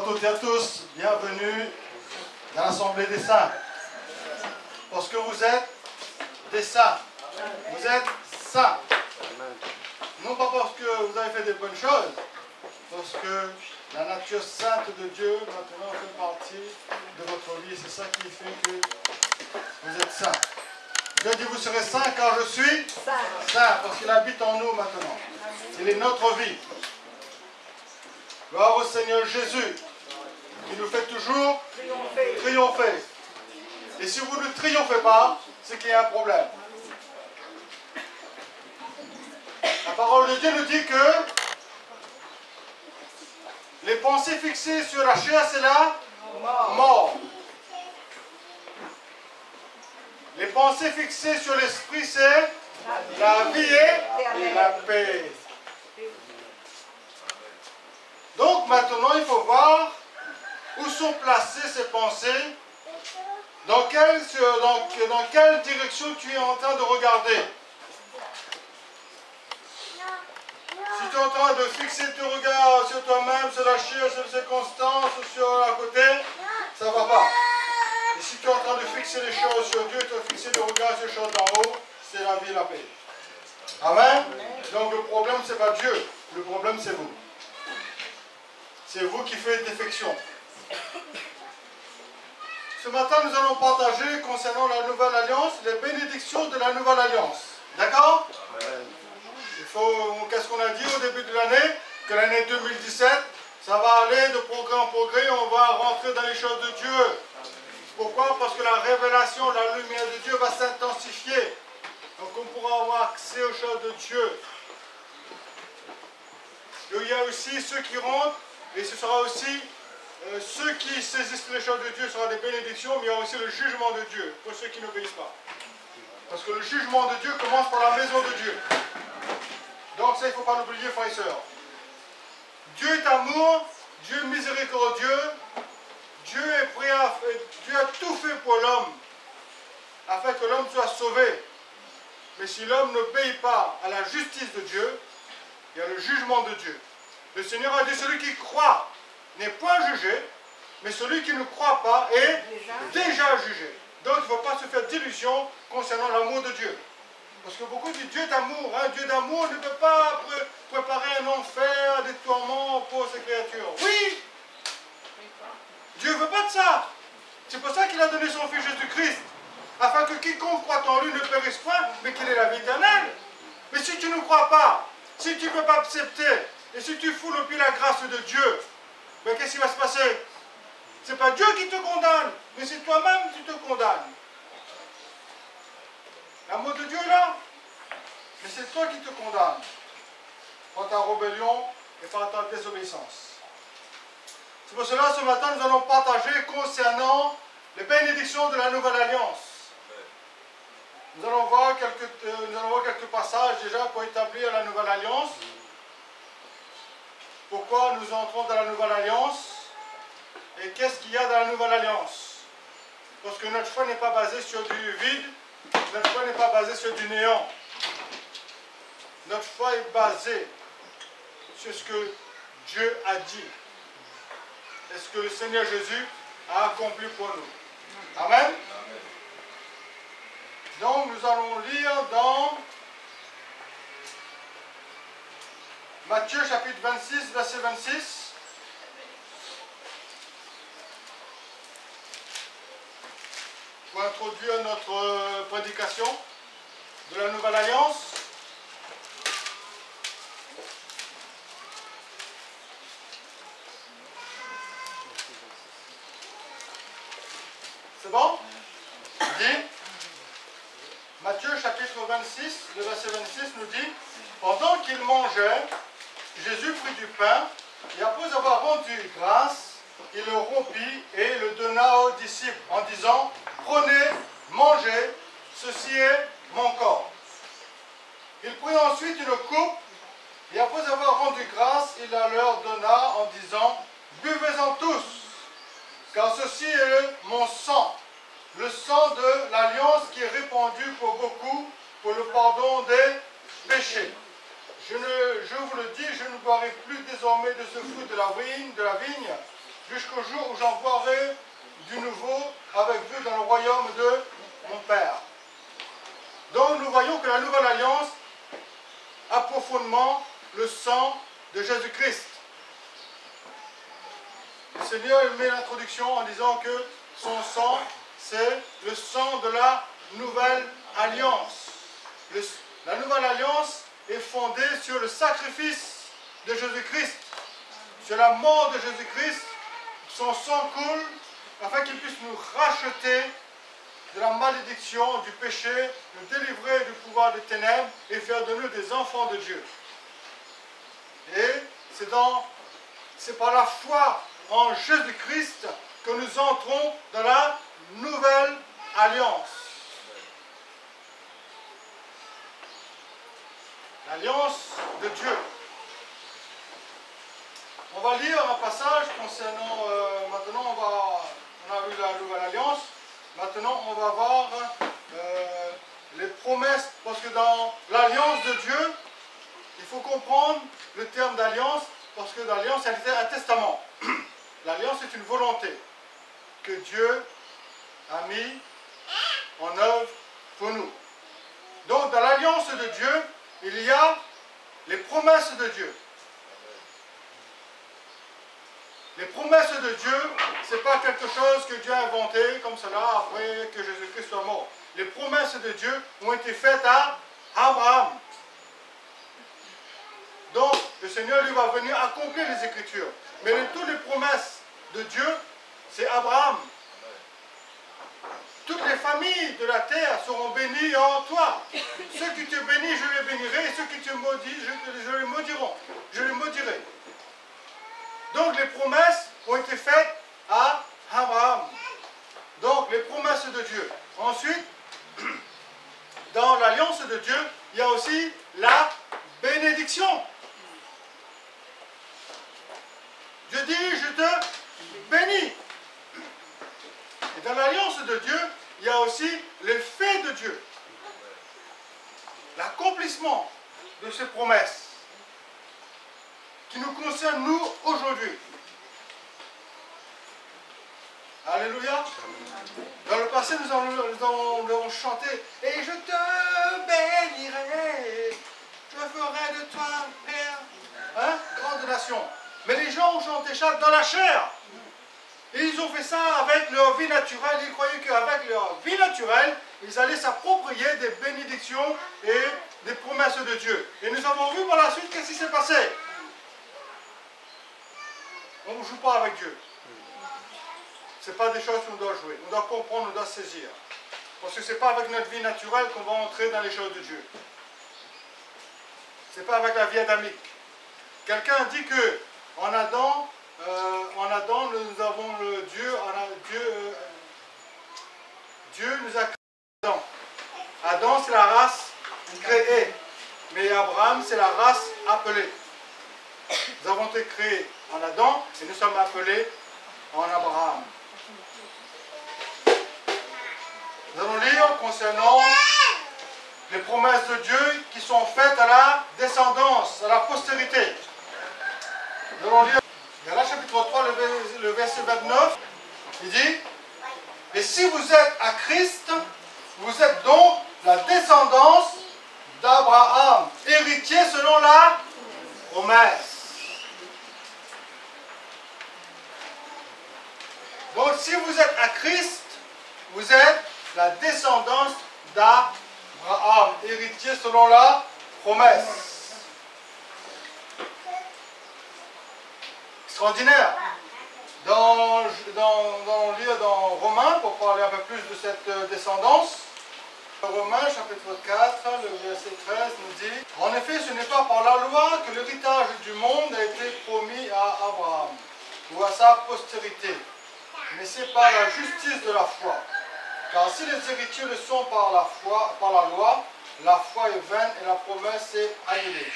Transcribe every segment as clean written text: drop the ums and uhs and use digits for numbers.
Bonjour à toutes et à tous, bienvenue dans l'Assemblée des Saints. Parce que vous êtes des saints. Vous êtes saints. Non pas parce que vous avez fait des bonnes choses, parce que la nature sainte de Dieu maintenant fait partie de votre vie. C'est ça qui fait que vous êtes saints. Dieu dit vous serez saints car je suis saint, parce qu'il habite en nous maintenant. Il est notre vie. Gloire au Seigneur Jésus, qui nous fait toujours triompher. Et si vous ne triomphez pas, c'est qu'il y a un problème. La parole de Dieu nous dit que les pensées fixées sur la chair, c'est la mort. Les pensées fixées sur l'esprit, c'est la vie et la paix. Donc maintenant, il faut voir où sont placées ces pensées, dans quelle direction tu es en train de regarder. Si tu es en train de fixer ton regard sur toi-même, sur la chair, sur les circonstances, sur la côté, ça ne va pas. Et si tu es en train de fixer les choses sur Dieu, tu as fixé le regard sur les choses d'en haut, c'est la vie et la paix. Amen. Donc le problème, ce n'est pas Dieu, le problème, c'est vous. C'est vous qui faites défection. Ce matin, nous allons partager concernant la Nouvelle Alliance, les bénédictions de la Nouvelle Alliance. D'accord? Qu'est-ce qu'on a dit au début de l'année? Que l'année 2017, ça va aller de progrès en progrès, on va rentrer dans les choses de Dieu. Pourquoi? Parce que la révélation, la lumière de Dieu va s'intensifier. Donc on pourra avoir accès aux choses de Dieu. Et il y a aussi ceux qui rentrent, et ce sera aussi ceux qui saisissent les choses de Dieu, ce sera des bénédictions, mais il y a aussi le jugement de Dieu pour ceux qui n'obéissent pas. Parce que le jugement de Dieu commence par la maison de Dieu. Donc ça, il ne faut pas l'oublier, frères et sœurs. Dieu est amour, Dieu est miséricordieux, Dieu est prêt à faire, Dieu a tout fait pour l'homme, afin que l'homme soit sauvé. Mais si l'homme n'obéit pas à la justice de Dieu, il y a le jugement de Dieu. Le Seigneur a dit, celui qui croit n'est point jugé, mais celui qui ne croit pas est déjà jugé. Donc il ne faut pas se faire d'illusions concernant l'amour de Dieu. Parce que beaucoup disent Dieu d'amour. Un Dieu d'amour ne peut pas préparer un enfer, des tourments pour ses créatures. Oui! Dieu ne veut pas de ça. C'est pour ça qu'il a donné son Fils Jésus-Christ. Afin que quiconque croit en lui ne périsse point, mais qu'il ait la vie éternelle. Mais si tu ne crois pas, si tu ne peux pas accepter, et si tu foules au pied la grâce de Dieu, ben qu'est-ce qui va se passer? Ce n'est pas Dieu qui te condamne, mais c'est toi-même qui te condamnes. L'amour de Dieu est là, mais c'est toi qui te condamnes par ta rébellion et par ta désobéissance. C'est pour cela, ce matin, nous allons partager concernant les bénédictions de la Nouvelle Alliance. Nous allons voir quelques passages déjà pour établir la Nouvelle Alliance. Pourquoi nous entrons dans la Nouvelle Alliance et qu'est-ce qu'il y a dans la Nouvelle Alliance? Parce que notre foi n'est pas basée sur du vide, notre foi n'est pas basée sur du néant. Notre foi est basée sur ce que Dieu a dit et ce que le Seigneur Jésus a accompli pour nous. Amen. Donc nous allons lire dans Matthieu chapitre 26, verset 26. Pour introduire notre prédication de la Nouvelle Alliance. C'est bon? Dit, Matthieu chapitre 26, le verset 26 nous dit, pendant qu'il mangeait, Jésus prit du pain, et après avoir rendu grâce, il le rompit et le donna aux disciples en disant, prenez, mangez, ceci est mon corps. Il prit ensuite une coupe, et après avoir rendu grâce, il la leur donna en disant, buvez-en tous, car ceci est mon sang, le sang de l'alliance qui est répandu pour beaucoup, pour le pardon des péchés. Je vous le dis, je ne boirai plus désormais de ce fruit de la vigne, jusqu'au jour où j'envoierai du nouveau avec vous dans le royaume de mon Père. Donc nous voyons que la nouvelle alliance a profondément le sang de Jésus-Christ. Le Seigneur met l'introduction en disant que son sang, c'est le sang de la nouvelle alliance. La nouvelle alliance est fondée sur le sacrifice de Jésus-Christ, sur la mort de Jésus-Christ. Son sang coule afin qu'il puisse nous racheter de la malédiction, du péché, nous délivrer du pouvoir des ténèbres et faire de nous des enfants de Dieu. Et c'est par la foi en Jésus-Christ que nous entrons dans la nouvelle alliance. L'alliance de Dieu. On va lire un passage concernant, maintenant on a vu la nouvelle alliance, maintenant on va voir les promesses, parce que dans l'alliance de Dieu, il faut comprendre le terme d'alliance, parce que l'alliance c'est un testament. L'alliance est une volonté que Dieu a mis en œuvre pour nous. Donc dans l'alliance de Dieu, il y a les promesses de Dieu. Les promesses de Dieu, ce n'est pas quelque chose que Dieu a inventé comme cela après que Jésus-Christ soit mort. Les promesses de Dieu ont été faites à Abraham. Donc, le Seigneur lui va venir accomplir les Écritures. Mais toutes les promesses de Dieu, c'est Abraham. Toutes les familles de la terre seront bénies en toi. Ceux qui te bénissent, je les bénirai, et ceux qui te maudissent, je les maudirai. Donc les promesses ont été faites à Abraham. Donc les promesses de Dieu. Ensuite, dans l'alliance de Dieu, il y a aussi la bénédiction. Dieu dit, je te bénis. Et dans l'alliance de Dieu, il y a aussi les faits de Dieu. L'accomplissement de ces promesses qui nous concernent, nous, aujourd'hui. Alléluia. Dans le passé, nous avons chanté « Et je te bénirai, je ferai de toi, Père, hein, grande nation. » Mais les gens ont chanté ça dans la chair. Et ils ont fait ça avec leur vie naturelle. Ils croyaient qu'avec leur vie naturelle, ils allaient s'approprier des bénédictions et des promesses de Dieu. Et nous avons vu par la suite qu'est-ce qui s'est passé. On ne joue pas avec Dieu. Ce n'est pas des choses qu'on doit jouer. On doit comprendre, on doit saisir. Parce que ce n'est pas avec notre vie naturelle qu'on va entrer dans les choses de Dieu. Ce n'est pas avec la vie adamique. Quelqu'un dit que en Adam, nous avons le Dieu. Dieu nous a créé Adam. Adam, c'est la race créée. Mais Abraham, c'est la race appelée. Nous avons été créés en Adam et nous sommes appelés en Abraham. Nous allons lire concernant les promesses de Dieu qui sont faites à la descendance, à la postérité. Nous allons lire Galates chapitre 3, le verset 29. Il dit, « Et si vous êtes à Christ, vous êtes donc la descendance d'Abraham, héritier selon la promesse. » Donc si vous êtes à Christ, vous êtes la descendance d'Abraham, héritier selon la promesse. Extraordinaire. Dans Romains, pour parler un peu plus de cette descendance, Romains chapitre 4, le verset 13 nous dit, « En effet, ce n'est pas par la loi que l'héritage du monde a été promis à Abraham, ou à sa postérité, mais c'est par la justice de la foi. Car si les héritiers le sont par la loi est vaine et la promesse est annulée.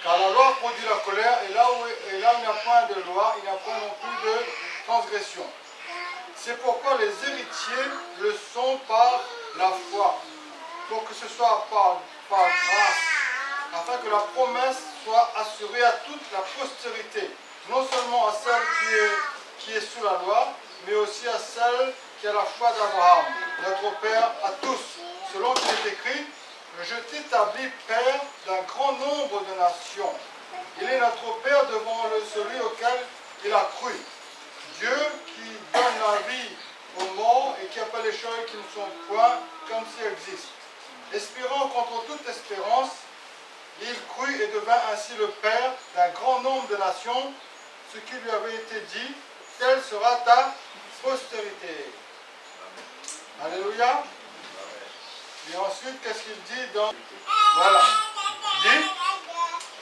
Car la loi produit la colère, et là où il n'y a point de loi, il n'y a point non plus de transgression. C'est pourquoi les héritiers le sont par la foi, pour que ce soit par grâce, afin que la promesse soit assurée à toute la postérité, non seulement à celle qui est sous la loi, mais aussi à celle qui a la foi d'Abraham, notre Père à tous. Selon qu'il est écrit, je t'établis Père d'un grand nombre de nations. Il est notre Père devant celui auquel il a cru. Dieu qui donne la vie aux morts et qui appelle les choses qui ne sont point comme si elles existent. Espérant contre toute espérance, il crut et devint ainsi le Père d'un grand nombre de nations, ce qui lui avait été dit, telle sera ta postérité. Alléluia. Et ensuite, qu'est-ce qu'il dit dans... Voilà. Il dit,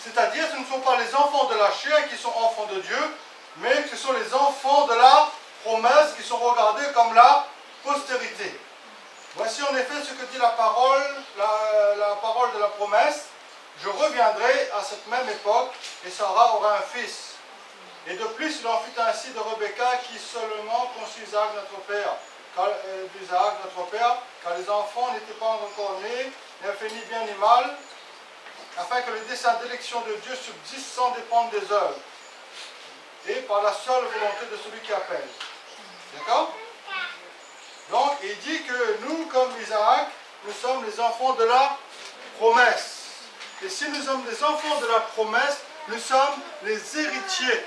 c'est-à-dire, ce ne sont pas les enfants de la chair qui sont enfants de Dieu, mais ce sont les enfants de la promesse qui sont regardés comme la postérité. Voici en effet ce que dit la parole de la promesse. Je reviendrai à cette même époque, et Sarah aura un fils. Et de plus, il en fut ainsi de Rebecca, qui seulement conçut Isaac notre père, car les enfants n'étaient pas encore nés, n'avaient fait ni bien ni mal, afin que le dessein d'élection de Dieu subsiste sans dépendre des œuvres, et par la seule volonté de celui qui appelle. D'accord? Donc, il dit que nous, comme Isaac, nous sommes les enfants de la promesse. Et si nous sommes des enfants de la promesse, nous sommes les héritiers.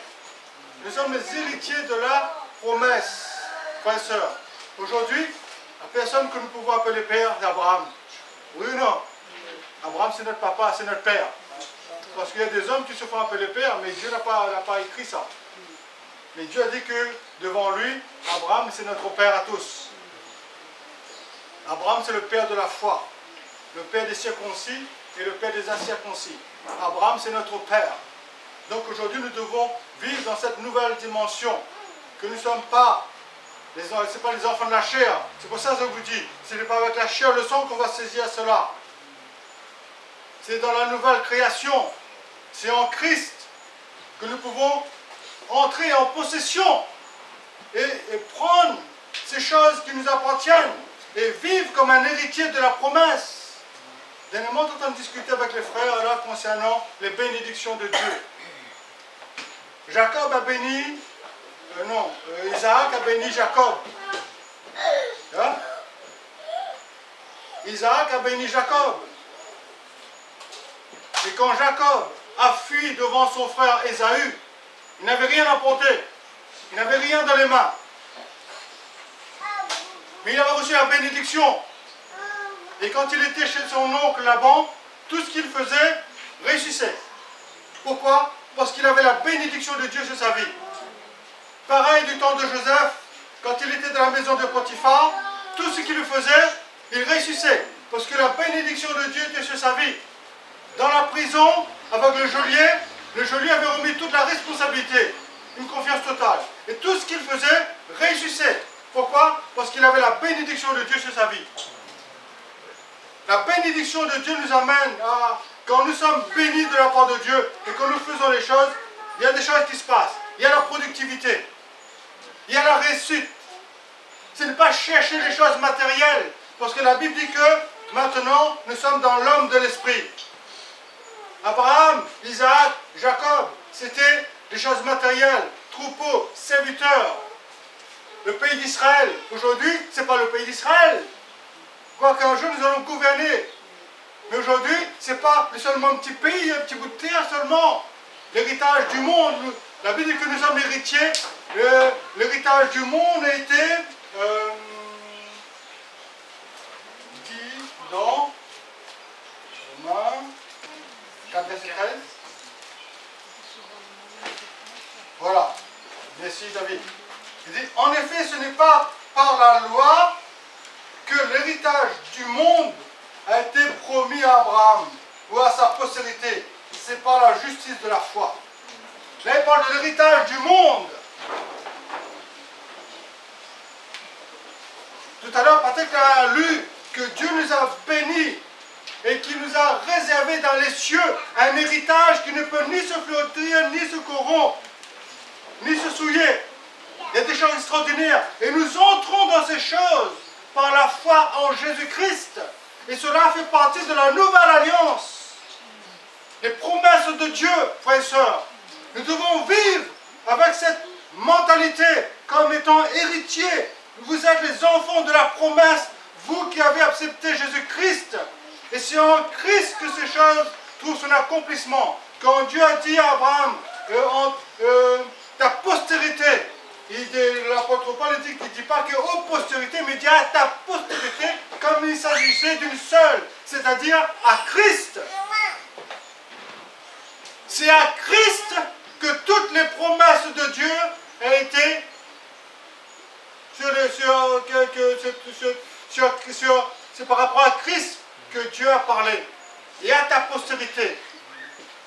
Nous sommes les héritiers de la promesse, frères et sœurs. Aujourd'hui, la personne que nous pouvons appeler père, c'est Abraham. Oui ou non? Abraham, c'est notre papa, c'est notre père. Parce qu'il y a des hommes qui se font appeler père, mais Dieu n'a pas écrit ça. Mais Dieu a dit que devant lui, Abraham, c'est notre père à tous. Abraham, c'est le père de la foi, le père des circoncis et le père des incirconcis. Abraham, c'est notre père. Donc aujourd'hui, nous devons vivre dans cette nouvelle dimension, que nous ne sommes pas, c'est pas les enfants de la chair. C'est pour ça que je vous dis, ce n'est pas avec la chair, le sang qu'on va saisir cela. C'est dans la nouvelle création. C'est en Christ que nous pouvons entrer en possession et prendre ces choses qui nous appartiennent et vivre comme un héritier de la promesse. Dernièrement, on est en train de discuter avec les frères là concernant les bénédictions de Dieu. Jacob a béni, Isaac a béni Jacob. Hein? Isaac a béni Jacob. Et quand Jacob a fui devant son frère Ésaü, il n'avait rien à porter. Il n'avait rien dans les mains. Mais il avait reçu la bénédiction. Et quand il était chez son oncle Laban, tout ce qu'il faisait réussissait. Pourquoi? Parce qu'il avait la bénédiction de Dieu sur sa vie. Pareil du temps de Joseph, quand il était dans la maison de Potiphar, tout ce qu'il faisait, il réussissait. Parce que la bénédiction de Dieu était sur sa vie. Dans la prison, avec le geôlier avait remis toute la responsabilité, une confiance totale. Et tout ce qu'il faisait réussissait. Pourquoi? Parce qu'il avait la bénédiction de Dieu sur sa vie. La bénédiction de Dieu nous amène à, quand nous sommes bénis de la part de Dieu et que nous faisons les choses, il y a des choses qui se passent. Il y a la productivité. Il y a la réussite. Ce n'est pas chercher les choses matérielles. Parce que la Bible dit que maintenant, nous sommes dans l'homme de l'esprit. Abraham, Isaac, Jacob, c'était des choses matérielles. Troupeaux, serviteurs. Le pays d'Israël. Aujourd'hui, ce n'est pas le pays d'Israël. Quoi qu'un jour, nous allons gouverner. Mais aujourd'hui, ce n'est pas seulement un petit pays, un petit bout de terre seulement. L'héritage du monde. La Bible dit que nous sommes héritiers. L'héritage du monde a été dit dans Romains 4, verset 13. Voilà. Merci David. Il dit, en effet, ce n'est pas par la loi que l'héritage du monde a été promis à Abraham ou à sa postérité. C'est par la justice de la foi. Là, il parle de l'héritage du monde. Tout à l'heure, Patrick a lu que Dieu nous a bénis et qu'il nous a réservé dans les cieux un héritage qui ne peut ni se flétrir, ni se corrompre, ni se souiller. Il y a des choses extraordinaires. Et nous entrons dans ces choses par la foi en Jésus-Christ. Et cela fait partie de la nouvelle alliance. Les promesses de Dieu, frères et sœurs. Nous devons vivre avec cette mentalité comme étant héritiers. Vous êtes les enfants de la promesse, vous qui avez accepté Jésus-Christ. Et c'est en Christ que ces choses trouvent son accomplissement. Quand Dieu a dit à Abraham, ta postérité, l'apôtre Paul dit qu'il ne dit pas que aux postérités, mais il dit à ta postérité, comme il s'agissait d'une seule, c'est-à-dire à Christ. C'est à Christ que toutes les promesses de Dieu ont été c'est par rapport à Christ que Dieu a parlé. Et à ta postérité.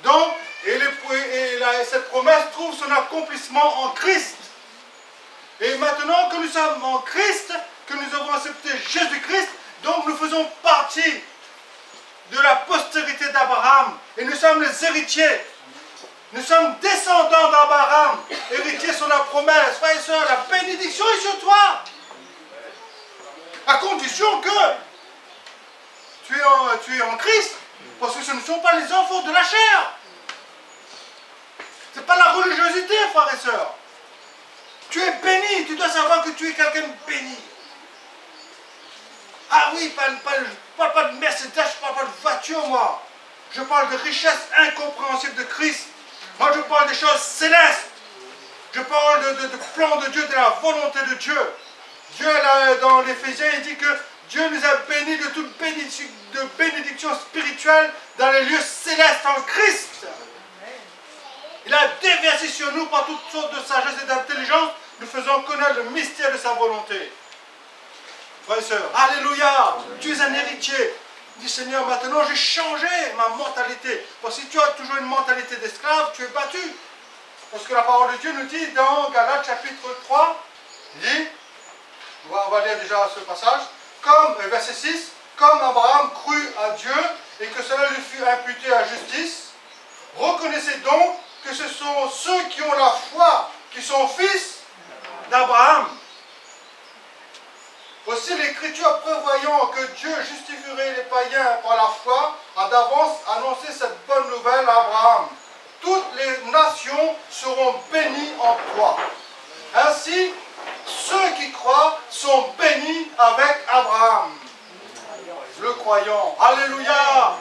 Donc, cette promesse trouve son accomplissement en Christ. Et maintenant que nous sommes en Christ, que nous avons accepté Jésus-Christ, donc nous faisons partie de la postérité d'Abraham. Et nous sommes les héritiers. Nous sommes descendants d'Abraham. Héritiers sur la promesse. Frères et sœurs, la bénédiction est sur toi. À condition que tu es en Christ. Parce que ce ne sont pas les enfants de la chair. Ce n'est pas la religiosité, frères et sœurs. Tu es béni, tu dois savoir que tu es quelqu'un de béni. Ah oui, je ne parle pas de Mercedes, je ne parle pas de voiture, moi. Je parle de richesse incompréhensible de Christ. Moi, je parle des choses célestes. Je parle de plan de Dieu, de la volonté de Dieu. Dieu, là, dans l'Éphésiens, il dit que Dieu nous a bénis de toute bénédiction spirituelle dans les lieux célestes en Christ. Il a déversé sur nous par toutes sortes de sagesse et d'intelligence, nous faisons connaître le mystère de sa volonté. Frères et sœurs, alléluia, tu es un héritier. Dis Seigneur, maintenant j'ai changé ma mentalité. Parce que si tu as toujours une mentalité d'esclave, tu es battu. Parce que la parole de Dieu nous dit dans Galates chapitre 3, il dit, on va lire déjà ce passage, verset 6, comme Abraham crut à Dieu et que cela lui fut imputé à justice, reconnaissez donc que ce sont ceux qui ont la foi qui sont fils d'Abraham. Aussi l'Écriture prévoyant que Dieu justifierait les païens par la foi, a d'avance annoncé cette bonne nouvelle à Abraham. Toutes les nations seront bénies en toi. Ainsi, ceux qui croient sont bénis avec Abraham, le croyant. Alléluia!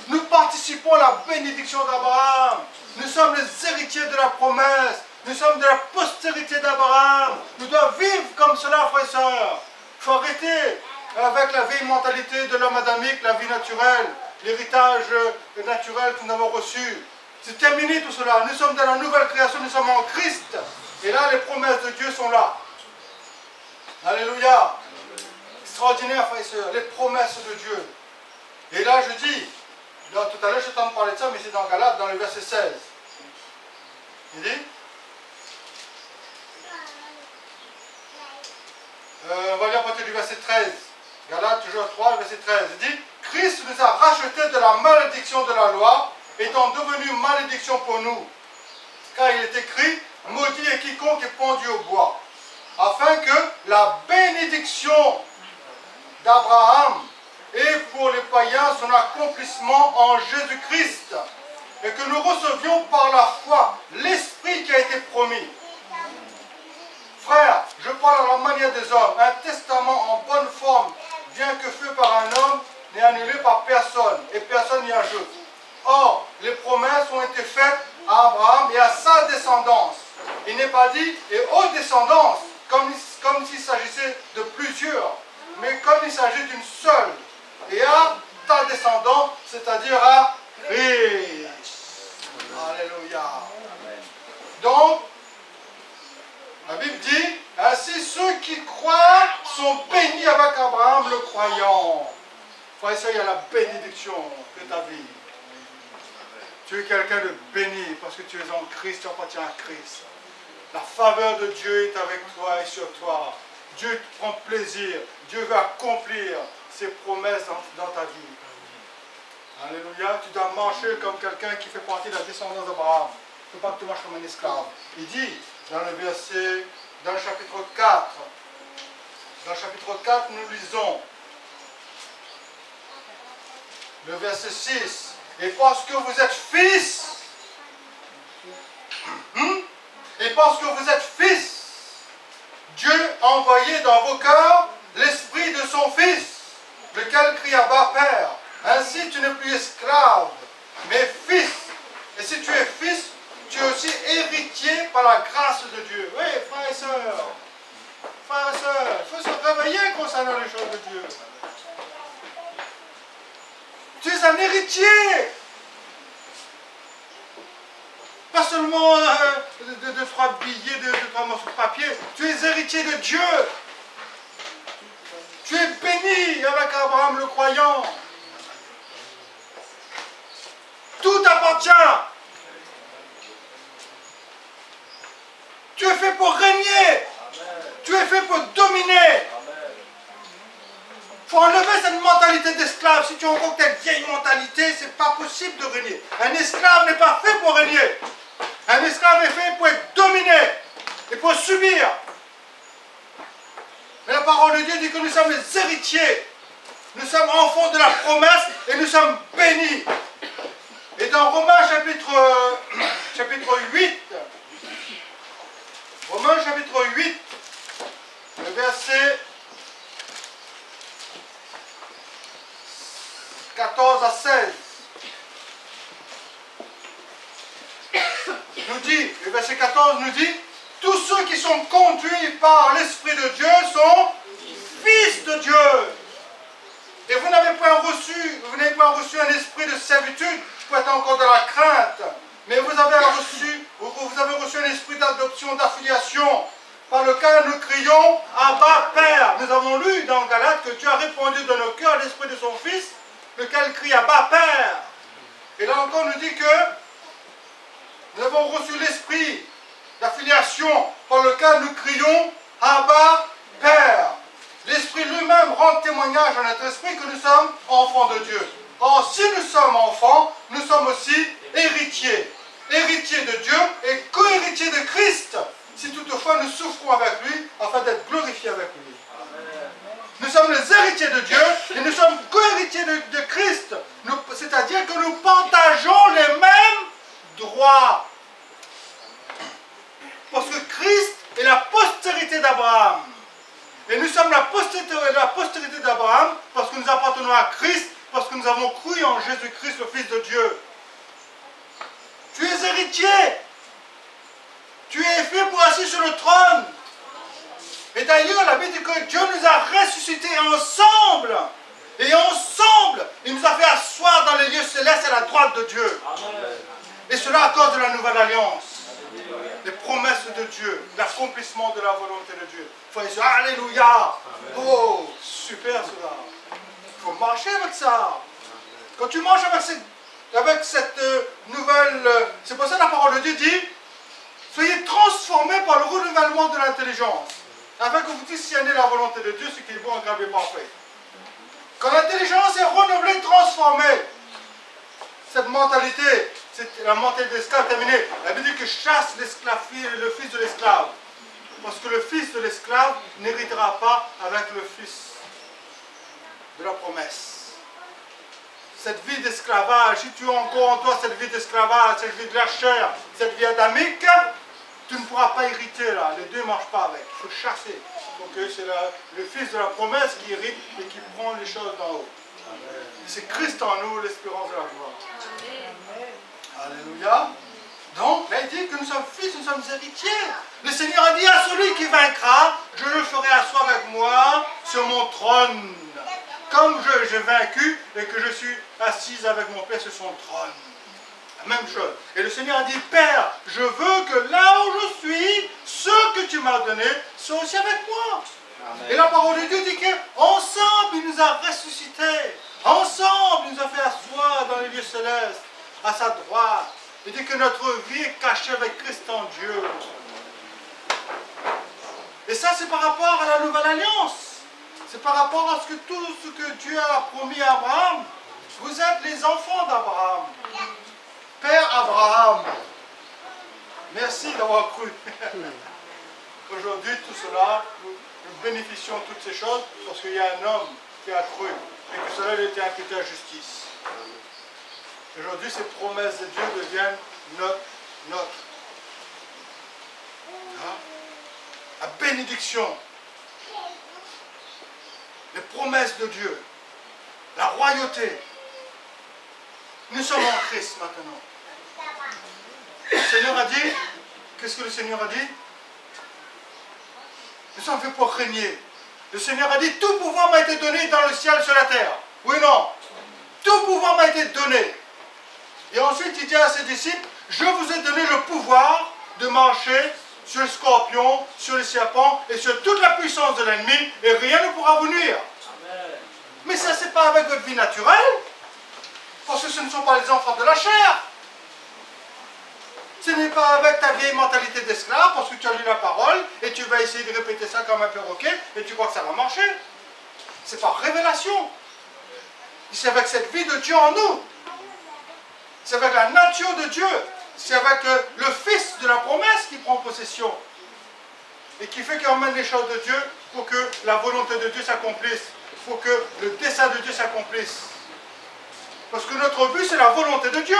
Nous participons à la bénédiction d'Abraham. Nous sommes les héritiers de la promesse. Nous sommes de la postérité d'Abraham. Nous devons vivre comme cela, frères et sœurs. Il faut arrêter avec la vieille mentalité de l'homme adamique, la vie naturelle, l'héritage naturel que nous avons reçu. C'est terminé tout cela. Nous sommes dans la nouvelle création, nous sommes en Christ. Et là, les promesses de Dieu sont là. Alléluia. Extraordinaire, frères et sœurs, les promesses de Dieu. Et là, je dis, tout à l'heure, je t'en parler de ça, mais c'est dans Galates, dans le verset 16. Il dit, on va lire à partir du verset 13. Galates, toujours 3, verset 13. Il dit, Christ nous a rachetés de la malédiction de la loi, étant devenu malédiction pour nous. Car il est écrit, maudit est quiconque est pendu au bois. Afin que la bénédiction d'Abraham ait pour les païens son accomplissement en Jésus-Christ. Et que nous recevions par la foi l'Esprit qui a été promis. Frères, je parle à la manière des hommes. Un testament en bonne forme, bien que fait par un homme, n'est annulé par personne, et personne n'y ajoute. Or, les promesses ont été faites à Abraham et à sa descendance. Il n'est pas dit et aux descendances, comme s'il s'agissait de plusieurs, mais comme il s'agit d'une seule. Et à ta descendance, c'est-à-dire à Christ. Alléluia. Donc, la Bible dit, ainsi ceux qui croient sont bénis avec Abraham le croyant. Frère et sœur, il y a la bénédiction de ta vie. Tu es quelqu'un de béni parce que tu es en Christ, tu appartiens à Christ. La faveur de Dieu est avec toi et sur toi. Dieu prend plaisir. Dieu veut accomplir ses promesses dans ta vie. Alléluia. Tu dois marcher comme quelqu'un qui fait partie de la descendance d'Abraham. Il ne faut pas que tu marches comme un esclave. Il dit dans le chapitre 4, dans le chapitre 4, nous lisons le verset 6. Et parce que vous êtes fils, et parce que vous êtes fils, envoyé dans vos cœurs l'esprit de son Fils, lequel crie à bas Père. Ainsi tu n'es plus esclave, mais fils. Et si tu es fils, tu es aussi héritier par la grâce de Dieu. Oui, frères et sœurs. Frères et sœurs, il faut se réveiller concernant les choses de Dieu. Tu es un héritier. Pas seulement de 3 billets, de 3 morceaux de papier. Tu es héritier de Dieu. Tu es béni avec Abraham le croyant. Tout t'appartient. Tu es fait pour régner. Tu es fait pour dominer. Il faut enlever cette mentalité d'esclave. Si tu as encore ta vieille mentalité, c'est pas possible de régner. Un esclave n'est pas fait pour régner. Un esclave est fait pour être dominé et pour subir. Mais la parole de Dieu dit que nous sommes les héritiers. Nous sommes enfants de la promesse et nous sommes bénis. Et dans Romains chapitre 8, Romains chapitre 8, le verset 14 à 16, nous dit, le verset 14 nous dit, tous ceux qui sont conduits par l'Esprit de Dieu sont fils de Dieu. Et vous n'avez pas reçu un esprit de servitude pour être encore dans la crainte, mais vous avez reçu un esprit d'adoption, d'affiliation, par lequel nous crions Abba Père. Nous avons lu dans Galates que Dieu a répandu dans nos cœurs l'esprit de son Fils, lequel crie Abba Père. Et là encore nous dit que nous avons reçu l'esprit d'affiliation par lequel nous crions Abba Père. L'Esprit lui-même rend témoignage à notre esprit que nous sommes enfants de Dieu. Or, si nous sommes enfants, nous sommes aussi héritiers. Héritiers de Dieu et co-héritiers de Christ, si toutefois nous souffrons avec lui, afin d'être glorifiés avec lui. Nous sommes les héritiers de Dieu et nous sommes co-héritiers de Christ. C'est-à-dire que nous partageons les mêmes droits. Parce que Christ est la postérité d'Abraham. Et nous sommes la postérité d'Abraham parce que nous appartenons à Christ, parce que nous avons cru en Jésus-Christ, le Fils de Dieu. Tu es héritier. Tu es fait pour assis sur le trône. Et d'ailleurs, la Bible dit que Dieu nous a ressuscités ensemble. Et ensemble, il nous a fait asseoir dans les lieux célestes à la droite de Dieu. Amen. Et cela à cause de la nouvelle alliance. Les promesses de Dieu, l'accomplissement de la volonté de Dieu. Il faut dire Alléluia. Oh, super cela. Il faut marcher avec ça. Quand tu marches avec cette nouvelle... c'est pour ça que la parole de Dieu dit soyez transformés par le renouvellement de l'intelligence, afin que vous discerniez la volonté de Dieu, ce qui est bon, agréable et parfait. Quand l'intelligence est renouvelée, transformée, cette mentalité, c'est la mentalité d'esclave terminée. La Bible dit que chasse l'esclave, le fils de l'esclave. Parce que le fils de l'esclave n'héritera pas avec le fils de la promesse. Cette vie d'esclavage, si tu as encore en toi cette vie d'esclavage, cette vie de la chair, cette vie adamique, tu ne pourras pas hériter là. Les deux ne marchent pas avec. Il faut chasser. Donc c'est le fils de la promesse qui hérite et qui prend les choses d'en haut. C'est Christ en nous, l'espérance de la gloire. Alléluia. Donc, là, il dit que nous sommes fils, nous sommes héritiers. Le Seigneur a dit à celui qui vaincra, je le ferai asseoir avec moi sur mon trône. Comme j'ai vaincu et que je suis assise avec mon Père sur son trône. La même chose. Et le Seigneur a dit, Père, je veux que là où je suis, ce que tu m'as donné, soit aussi avec moi. Amen. Et la parole de Dieu dit qu'ensemble, il nous a ressuscités. Ensemble, il nous a fait asseoir dans les lieux célestes, à sa droite. Il dit que notre vie est cachée avec Christ en Dieu. Et ça, c'est par rapport à la nouvelle alliance. C'est par rapport à tout ce que Dieu a promis à Abraham. Vous êtes les enfants d'Abraham. Père Abraham. Merci d'avoir cru. Aujourd'hui, tout cela, nous bénéficions de toutes ces choses parce qu'il y a un homme qui a cru et que cela lui a été imputé à justice. Aujourd'hui, ces promesses de Dieu deviennent notre. Hein? La bénédiction. les promesses de Dieu, la royauté. Nous sommes en Christ maintenant. Le Seigneur a dit, qu'est-ce que le Seigneur a dit? Nous sommes faits pour régner. Le Seigneur a dit, tout pouvoir m'a été donné dans le ciel, sur la terre. Oui, non. Tout pouvoir m'a été donné. Et ensuite, il dit à ses disciples, je vous ai donné le pouvoir de marcher sur le scorpion, sur les serpents et sur toute la puissance de l'ennemi, et rien ne pourra vous nuire. Amen. Mais ça, c'est pas avec votre vie naturelle, parce que ce ne sont pas les enfants de la chair. Ce n'est pas avec ta vieille mentalité d'esclave, parce que tu as lu la parole, et tu vas essayer de répéter ça comme un perroquet, et tu crois que ça va marcher. C'est par révélation. C'est avec cette vie de Dieu en nous. C'est avec la nature de Dieu. C'est avec le Fils de la promesse qui prend possession. Et qui fait qu'il emmène les choses de Dieu pour que la volonté de Dieu s'accomplisse. Pour que le dessein de Dieu s'accomplisse. Parce que notre but, c'est la volonté de Dieu.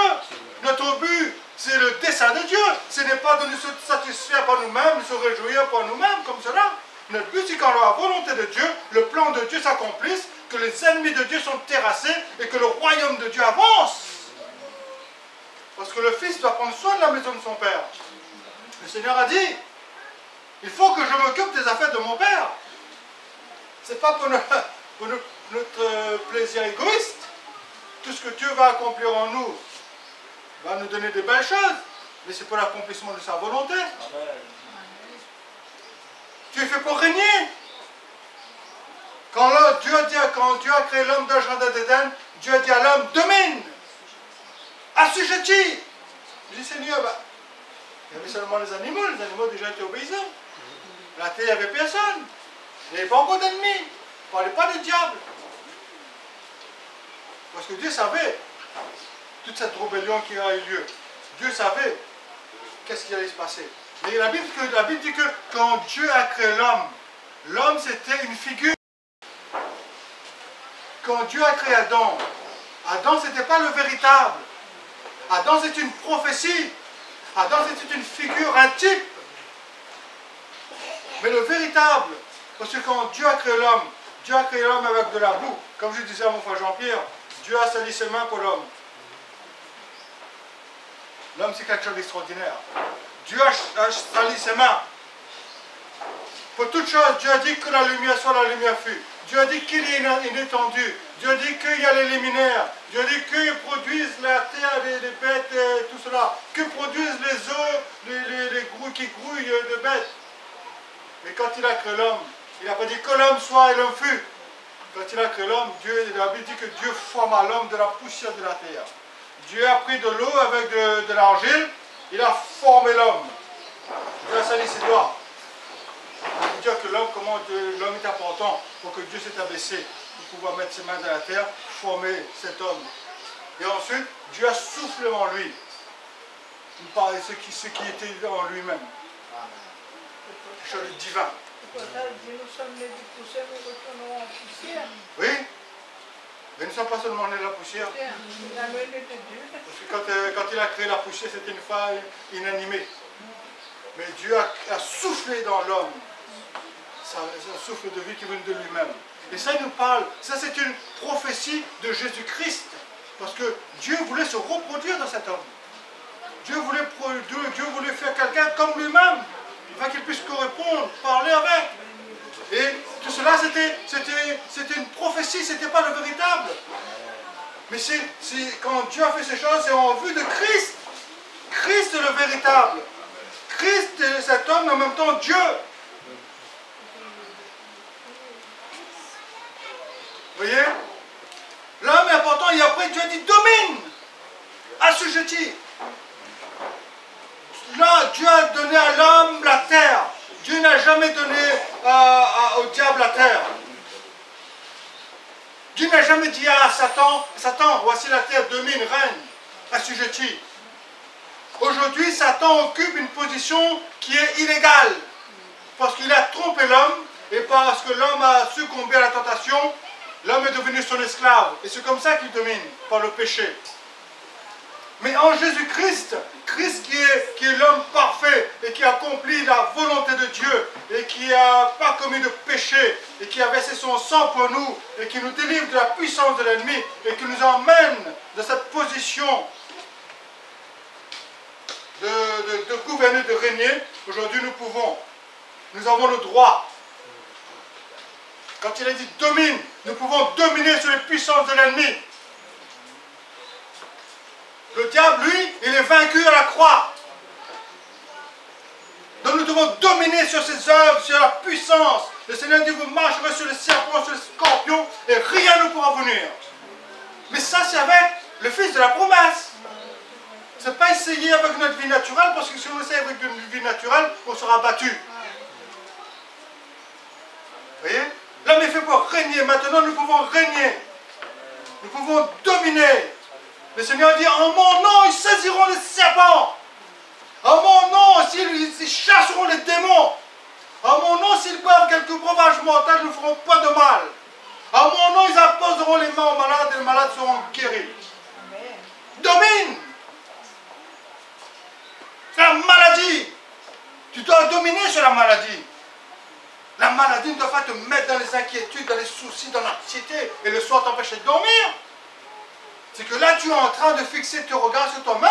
Notre but, c'est le dessein de Dieu. Ce n'est pas de nous satisfaire par nous-mêmes, de se réjouir par nous-mêmes comme cela. Notre but, c'est quand la volonté de Dieu, le plan de Dieu s'accomplisse, que les ennemis de Dieu sont terrassés et que le royaume de Dieu avance. Parce que le Fils doit prendre soin de la maison de son Père. Le Seigneur a dit, il faut que je m'occupe des affaires de mon Père. Ce n'est pas pour notre plaisir égoïste. Tout ce que Dieu va accomplir en nous va nous donner de belles choses, mais c'est pour l'accomplissement de sa volonté. Amen. Tu es fait pour régner. Quand Dieu a créé l'homme dans le jardin d'Éden, Dieu a dit à l'homme, domine, assujettis. Je dis, Seigneur, il y avait seulement les animaux déjà étaient obéissants. La terre, il n'y avait personne. Il n'y avait pas encore d'ennemis. Il ne parlait pas de diable. Parce que Dieu savait toute cette rébellion qui a eu lieu. Dieu savait qu'est-ce qui allait se passer. Mais la Bible dit que quand Dieu a créé l'homme, l'homme c'était une figure. Quand Dieu a créé Adam, Adam c'était pas le véritable. Adam c'est une prophétie. Adam c'était une figure, un type. Mais le véritable, parce que quand Dieu a créé l'homme avec de la boue. Comme je disais à mon frère Jean-Pierre, Dieu a sali ses mains pour l'homme. L'homme c'est quelque chose d'extraordinaire. Dieu a sali ses mains. Pour toute chose, Dieu a dit que la lumière soit, la lumière fut. Dieu a dit qu'il y ait une étendue. Dieu a dit qu'il y a les liminaires. Dieu a dit qu'ils produisent la terre, les bêtes, tout cela. Que produisent les eaux, les grouilles qui grouillent de bêtes. Mais quand il a créé l'homme, il n'a pas dit que l'homme soit et l'homme fut. Quand il a créé l'homme, la Bible dit que Dieu forma l'homme de la poussière de la terre. Dieu a pris de l'eau avec de l'argile, il a formé l'homme. Dieu a sali ses doigts. Pour dire que l'homme est important pour que Dieu s'est abaissé pour pouvoir mettre ses mains dans la terre, former cet homme. Et ensuite, Dieu a soufflé en lui. Il parlait de ce qui était en lui-même. Quelque chose de divin. Oui, mais nous ne sommes pas seulement nés de la poussière. Parce que quand il a créé la poussière, c'était une femme inanimée. Mais Dieu a soufflé dans l'homme. C'est un souffle de vie qui vient de lui-même. Et ça, il nous parle. Ça, c'est une prophétie de Jésus-Christ. Parce que Dieu voulait se reproduire dans cet homme. Dieu voulait faire quelqu'un comme lui-même. Afin qu'il puisse correspondre, parler avec. Et tout cela, c'était une prophétie, ce n'était pas le véritable. Mais quand Dieu a fait ces choses, c'est en vue de Christ. Christ est le véritable. Christ est cet homme, mais en même temps Dieu. Vous voyez? L'homme est important, et après Dieu dit domine, assujettis. Là, Dieu a donné à l'homme la terre. Dieu n'a jamais donné au diable la terre. Dieu n'a jamais dit à Satan, voici la terre, domine, règne, assujettis. Aujourd'hui, Satan occupe une position qui est illégale. Parce qu'il a trompé l'homme, et parce que l'homme a succombé à la tentation, l'homme est devenu son esclave. Et c'est comme ça qu'il domine, par le péché. Mais en Jésus-Christ, Christ qui est l'homme parfait et qui accomplit la volonté de Dieu et qui n'a pas commis de péché et qui a versé son sang pour nous et qui nous délivre de la puissance de l'ennemi et qui nous emmène dans cette position de gouverner, de régner, aujourd'hui nous pouvons. Nous avons le droit. Quand il a dit domine, nous pouvons dominer sur les puissances de l'ennemi. Le diable, lui, il est vaincu à la croix. Donc nous devons dominer sur ses œuvres, sur la puissance. Le Seigneur dit, vous marcherez sur les serpents, sur les scorpions, et rien ne pourra vous nuire. Mais ça, c'est avec le Fils de la promesse. Ce n'est pas essayer avec notre vie naturelle, parce que si on essaie avec notre vie naturelle, on sera battu. Vous voyez? L'homme est fait pour régner. Maintenant, nous pouvons régner. Nous pouvons dominer. Le Seigneur dit, en mon nom, ils saisiront les serpents. En mon nom, ils chasseront les démons. En mon nom, s'ils boivent quelques breuvages mortels, ne feront pas de mal. En mon nom, ils imposeront les mains aux malades et les malades seront guéris. Domine. C'est la maladie. Tu dois dominer sur la maladie. La maladie ne doit pas te mettre dans les inquiétudes, dans les soucis, dans l'anxiété et le soir t'empêcher de dormir. C'est que là, tu es en train de fixer tes regards sur toi-même.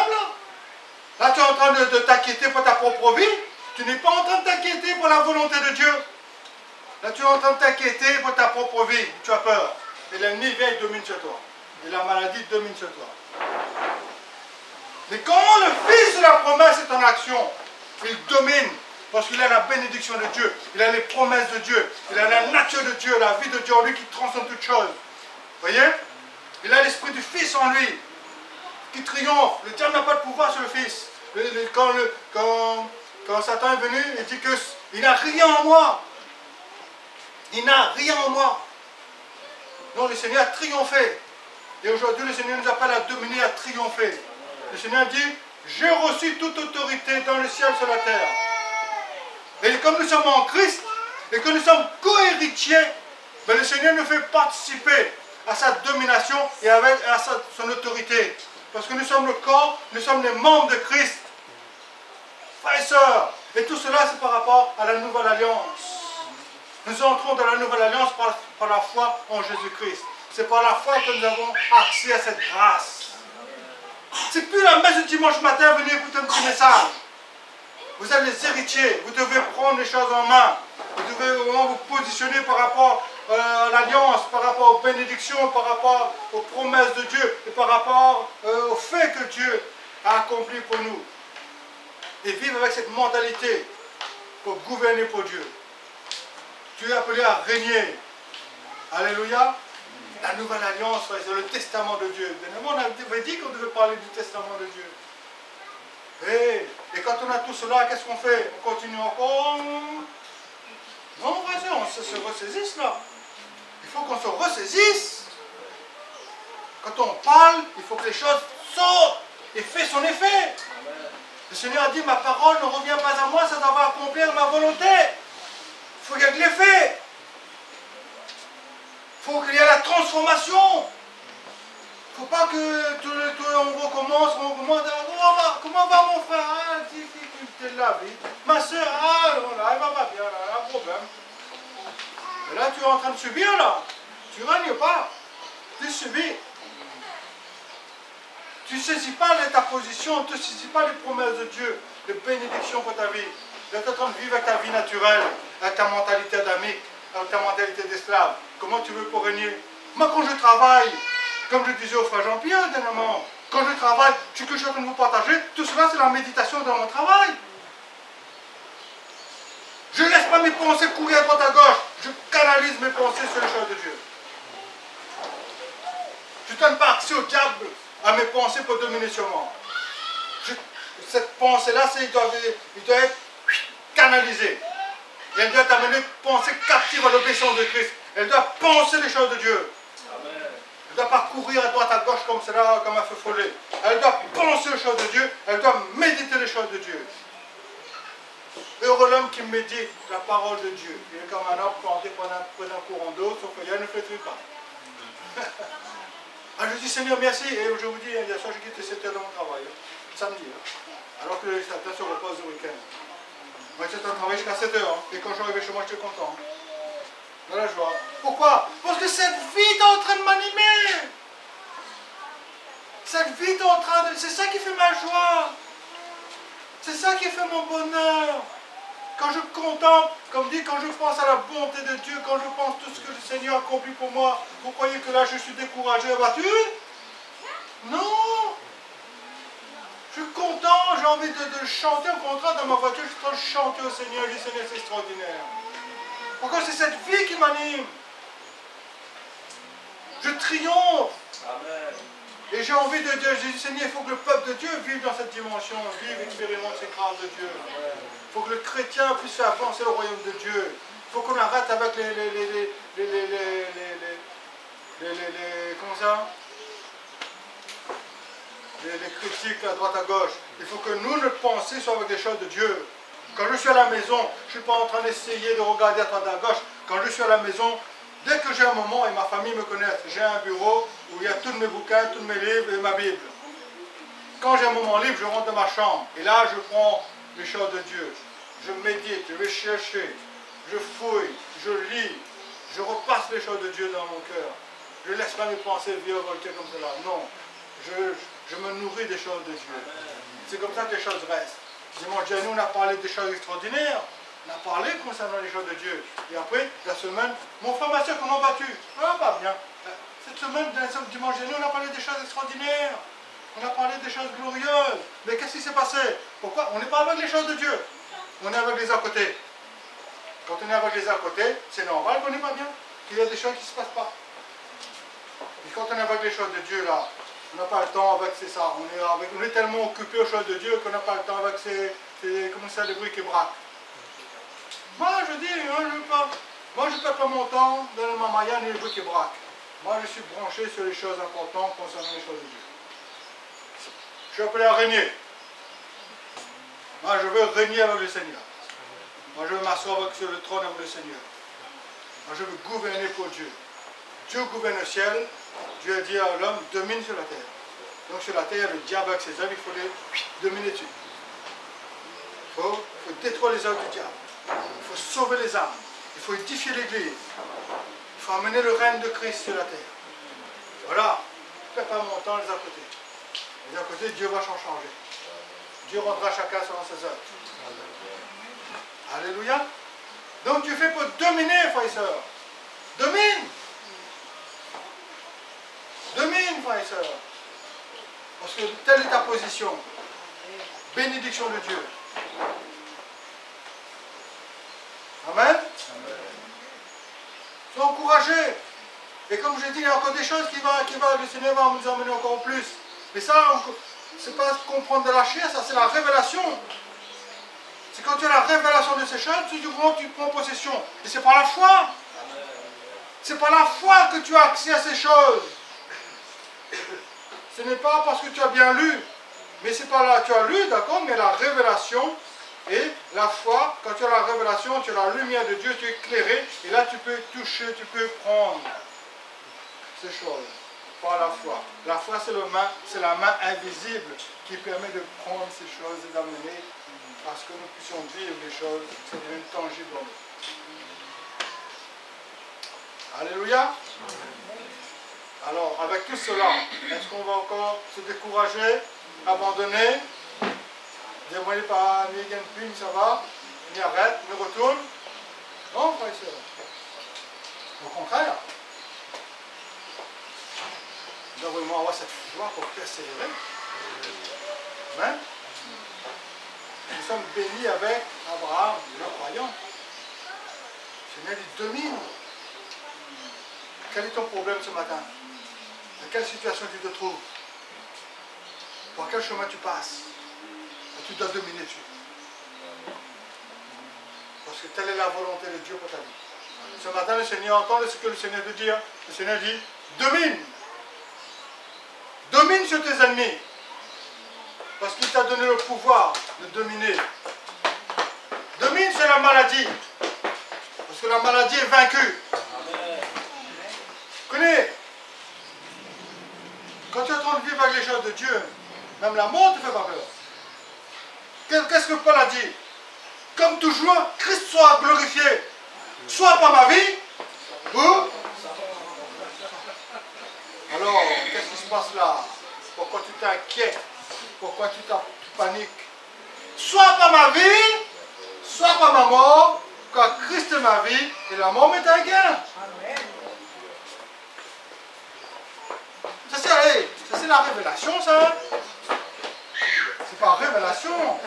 Là, tu es en train de t'inquiéter pour ta propre vie. Tu n'es pas en train de t'inquiéter pour la volonté de Dieu. Là, tu es en train de t'inquiéter pour ta propre vie. Tu as peur. Et l'ennemi vient et domine sur toi. Et la maladie domine sur toi. Mais quand le Fils de la promesse est en action, il domine. Parce qu'il a la bénédiction de Dieu. Il a les promesses de Dieu. Il a la nature de Dieu, la vie de Dieu en lui qui transcende toutes choses. Vous voyez? Il a l'esprit du Fils en lui. Qui triomphe. Le diable n'a pas de pouvoir sur le Fils. Quand Satan est venu, il dit qu'il n'a rien en moi. Il n'a rien en moi. Non, le Seigneur a triomphé. Et aujourd'hui, le Seigneur nous appelle à dominer, à triompher. Le Seigneur dit, j'ai reçu toute autorité dans le ciel et sur la terre. Et comme nous sommes en Christ, et que nous sommes co-héritiers, ben le Seigneur nous fait participer à sa domination et à son autorité. Parce que nous sommes le corps, nous sommes les membres de Christ. Frères et sœurs, et tout cela c'est par rapport à la nouvelle alliance. Nous entrons dans la nouvelle alliance par la foi en Jésus-Christ. C'est par la foi que nous avons accès à cette grâce. C'est plus la messe du dimanche matin, venez écouter un petit message. Vous êtes les héritiers, vous devez prendre les choses en main. Vous devez vraiment vous positionner par rapport à l'alliance, par rapport aux bénédictions, par rapport aux promesses de Dieu et par rapport au fait que Dieu a accompli pour nous. Et vivre avec cette mentalité pour gouverner pour Dieu. Tu es appelé à régner. Alléluia. La nouvelle alliance, c'est le testament de Dieu. On avait dit qu'on devait parler du testament de Dieu. Et quand on a tout cela, qu'est-ce qu'on fait? On continue encore? Non, vas-y, on se ressaisisse là. Il faut qu'on se ressaisisse. Quand on parle, il faut que les choses sortent et fassent son effet. Le Seigneur a dit, ma parole ne revient pas à moi, ça doit accomplir ma volonté. Il faut qu'il y ait de l'effet. Il faut qu'il y ait la transformation. Il ne faut pas que on recommence, comment va mon frère? Ah, difficulté de la vie. Ma soeur, elle va pas bien, elle a un problème. Et là, tu es en train de subir, là. Tu ne règnes pas. Tu subis. Tu ne saisis pas ta position, tu ne saisis pas les promesses de Dieu, les bénédictions pour ta vie. Tu es en train de vivre avec ta vie naturelle, avec ta mentalité adamique, avec ta mentalité d'esclave. Comment tu veux pour régner? Moi, quand je travaille, comme je disais au frère Jean-Pierre dernièrement, quand je travaille, ce que je suis en train de vous partager, tout cela c'est la méditation dans mon travail. Je ne laisse pas mes pensées courir à droite à gauche, je canalise mes pensées sur les choses de Dieu. Je ne donne pas accès au diable à mes pensées pour dominer sur moi. Cette pensée-là, il doit être canalisé. Et elle doit t'amener à penser captive à l'obéissance de Christ. Elle doit penser les choses de Dieu. Amen. Elle ne doit pas courir à droite à gauche comme cela, comme un feu follet. Elle doit penser les choses de Dieu. Elle doit méditer les choses de Dieu. Heureux l'homme qui médite la parole de Dieu. Il est comme un arbre planté près d'un courant d'eau, sauf qu'il ne flétrit pas. Je dis Seigneur merci. Et je vous dis, hier soir j'ai quitté 7 heures de mon travail. Samedi. Alors que certains se reposent le week-end. Moi j'étais en travail jusqu'à 7 heures. Et quand je suis arrivé chez moi, j'étais content. Dans la joie. Pourquoi? Parce que cette vie est en train de m'animer. Cette vie est en train de... C'est ça qui fait ma joie. C'est ça qui fait mon bonheur. Quand je contemple, comme dit, quand je pense à la bonté de Dieu, quand je pense tout ce que le Seigneur a accompli pour moi, vous croyez que là je suis découragé, abattu? Non! Je suis content, j'ai envie de chanter, au contraire, dans ma voiture, je suis en train de chanter au Seigneur, je dis Seigneur, c'est extraordinaire. Pourquoi c'est cette vie qui m'anime? Je triomphe. Amen. Et j'ai envie de dire, j'ai dit Seigneur, il faut que le peuple de Dieu vive dans cette dimension, vive, expérimente ces grâces de Dieu. Il faut que le chrétien puisse faire avancer le royaume de Dieu. Il faut qu'on arrête avec comment ça? Les critiques à droite à gauche. Il faut que nous, notre pensée soit avec des choses de Dieu. Quand je suis à la maison, je ne suis pas en train d'essayer de regarder à droite à gauche. Quand je suis à la maison, dès que j'ai un moment, et ma famille me connaît, j'ai un bureau où il y a tous mes bouquins, tous mes livres et ma Bible. Quand j'ai un moment libre, je rentre dans ma chambre. Et là, je prends les choses de Dieu. Je médite, je vais chercher, je fouille, je lis, je repasse les choses de Dieu dans mon cœur. Je ne laisse pas mes pensées virevolter comme cela. Non, je me nourris des choses de Dieu. C'est comme ça que les choses restent. Dimanche dernier, on a parlé des choses extraordinaires. On a parlé concernant les choses de Dieu. Et après, la semaine, mon frère, ma soeur, comment vas-tu? Ah, pas bien. Cette semaine, dimanche dernier, on a parlé des choses extraordinaires. On a parlé des choses glorieuses. Mais qu'est-ce qui s'est passé? Pourquoi? On n'est pas avec les choses de Dieu. On est avec les à côté. Quand on est avec les à côté, c'est normal qu'on n'est pas bien. Qu'il y a des choses qui ne se passent pas. Et quand on est avec les choses de Dieu, là, on n'a pas le temps avec ça. On est tellement occupé aux choses de Dieu qu'on n'a pas le temps avec comment ça, les bruits qui braquent. Moi, je dis, hein, moi, je ne perds pas mon temps dans ma maillane et les bruits qui braquent. Moi, je suis branché sur les choses importantes concernant les choses de Dieu. Je suis appelé à régner. Moi, je veux régner avec le Seigneur. Moi, je veux m'asseoir sur le trône avec le Seigneur. Moi, je veux gouverner pour Dieu. Dieu gouverne le ciel. Dieu a dit à l'homme, domine sur la terre. Donc sur la terre, le diable avec ses œuvres, il faut les dominer dessus. Il faut détruire les œuvres du diable. Il faut sauver les âmes. Il faut édifier l'Église. Il faut amener le règne de Christ sur la terre. Voilà. Je ne perds pas mon temps les à côté. Les à côté, Dieu va changer. Dieu rendra chacun selon ses œuvres. Alléluia. Donc tu fais pour dominer, frères et sœurs. Domine. Domine, frères et sœurs. Parce que telle est ta position. Bénédiction de Dieu. Amen. Sois encouragé. Et comme je dis, il y a encore des choses le Seigneur va nous emmener encore plus. Mais ça, c'est pas comprendre de la chair, ça c'est la révélation. C'est quand tu as la révélation de ces choses, tu prends possession. Et c'est par la foi. C'est par la foi que tu as accès à ces choses. Ce n'est pas parce que tu as bien lu. Mais c'est pas là, tu as lu, d'accord, mais la révélation et la foi, quand tu as la révélation, tu as la lumière de Dieu, tu es éclairé, et là tu peux toucher, tu peux prendre ces choses par la foi. La foi, c'est la main invisible qui permet de prendre ces choses et d'amener à ce que nous puissions vivre les choses, ça devient tangible en nous. Alléluia. Alors, avec tout cela, est-ce qu'on va encore se décourager, abandonner, dire, moi, pas ni gagne plus, ça va, ni arrête, ni retourne? Non, frère et sœur. Au contraire. Nous devons vraiment avoir cette foi pour persévérer. Amen. Nous sommes bénis avec Abraham, le croyant. Le Seigneur dit, domine. Quel est ton problème ce matin? Dans quelle situation tu te trouves? Par quel chemin tu passes? Et tu dois dominer dessus. Parce que telle est la volonté de Dieu pour ta vie. Ce matin, le Seigneur entend ce que le Seigneur te dit. Le Seigneur dit, domine. Domine sur tes ennemis. Parce qu'il t'a donné le pouvoir de dominer. Domine sur la maladie. Parce que la maladie est vaincue. Connais. Quand tu es en train de vivre avec les choses de Dieu, même la mort ne te fait pas peur. Qu'est-ce que Paul a dit? Comme toujours, Christ soit glorifié. Soit par ma vie, Vous? Alors, qu'est-ce qui se passe là? Pourquoi tu t'inquiètes? Pourquoi tu paniques? Soit par ma vie, soit par ma mort, car Christ est ma vie et la mort m'est un gain. Ça c'est la révélation, ça. C'est pas révélation.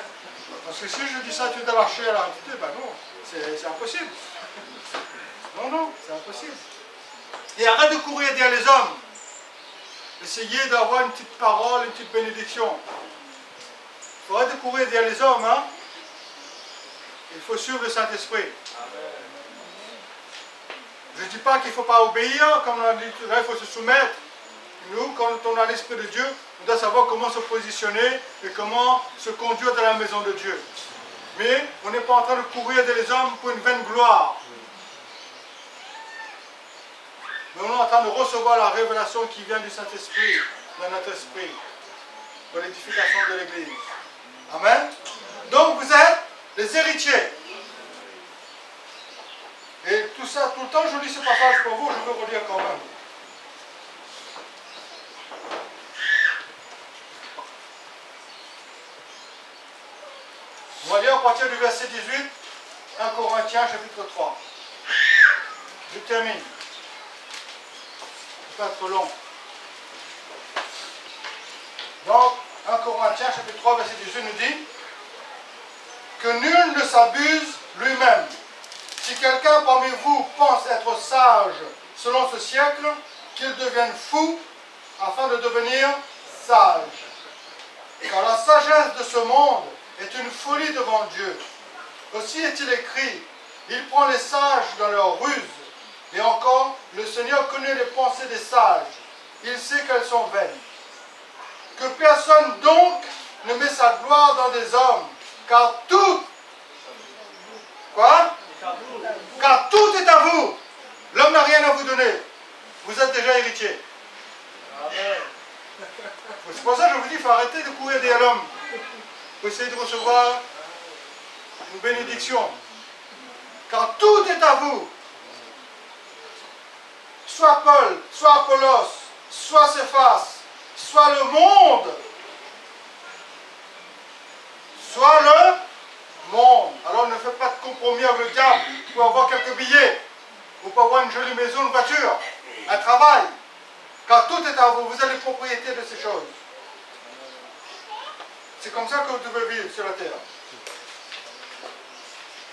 Parce que si je dis ça, tu es dans la chair, la réalité, ben non, c'est impossible. Non, c'est impossible. Et arrête de courir derrière les hommes. Essayez d'avoir une petite parole, une petite bénédiction. Il faut arrêter de courir derrière les hommes, hein. Il faut suivre le Saint-Esprit. Je ne dis pas qu'il ne faut pas obéir, comme on a dit tout à l'heure, il faut se soumettre. Nous, quand on a l'Esprit de Dieu, on doit savoir comment se positionner et comment se conduire dans la maison de Dieu. Mais on n'est pas en train de courir derrière les hommes pour une vaine gloire. Mais on est en train de recevoir la révélation qui vient du Saint-Esprit dans notre esprit, pour l'édification de l'Église. Amen. Donc vous êtes les héritiers. Et tout ça, tout le temps, je lis ce passage pour vous, je veux relire quand même. On va lire à partir du verset 18, 1 Corinthiens chapitre 3. Je termine. Pas trop long. Donc, 1 Corinthiens chapitre 3 verset 18 nous dit que nul ne s'abuse lui-même. Si quelqu'un parmi vous pense être sage selon ce siècle, qu'il devienne fou afin de devenir sage. Car la sagesse de ce monde est une folie devant Dieu. Aussi est-il écrit, il prend les sages dans leur ruse. Et encore, le Seigneur connaît les pensées des sages. Il sait qu'elles sont vaines. Que personne donc ne met sa gloire dans des hommes, car tout... Quoi? Car tout est à vous. L'homme n'a rien à vous donner. Vous êtes déjà héritier. C'est pour ça que je vous dis, il faut arrêter de courir derrière l'homme. Pour essayer de recevoir une bénédiction. Car tout est à vous. Soit Paul, soit Apollos, soit Céphas, soit le monde, soit le monde. Alors ne faites pas de compromis avec le diable pour avoir quelques billets, ou pour avoir une jolie maison, une voiture, un travail. Car tout est à vous, vous êtes les propriétaires de ces choses. C'est comme ça que vous devez vivre sur la terre.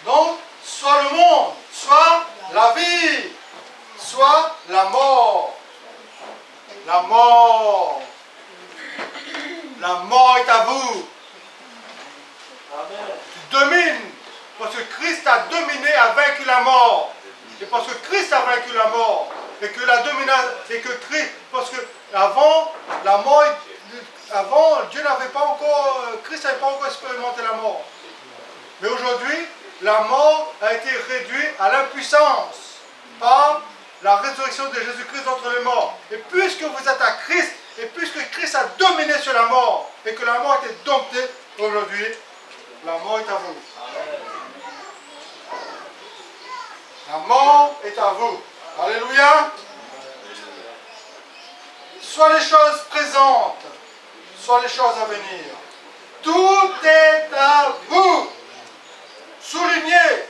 Donc, soit le monde, soit la vie, soit la mort. La mort. La mort est à vous. Amen. Tu domines. Parce que Christ a dominé, a vaincu la mort. Et parce que Christ a vaincu la mort. Et que la domination, et que Christ, parce que avant, la mort, avant, Dieu n'avait pas encore, Christ n'avait pas encore expérimenté la mort. Mais aujourd'hui, la mort a été réduite à l'impuissance par la résurrection de Jésus-Christ d'entre les morts. Et puisque vous êtes à Christ, et puisque Christ a dominé sur la mort, et que la mort a été domptée, aujourd'hui, la mort est à vous. La mort est à vous. Alléluia. Soit les choses présentes, soit les choses à venir. Tout est à vous. Soulignez.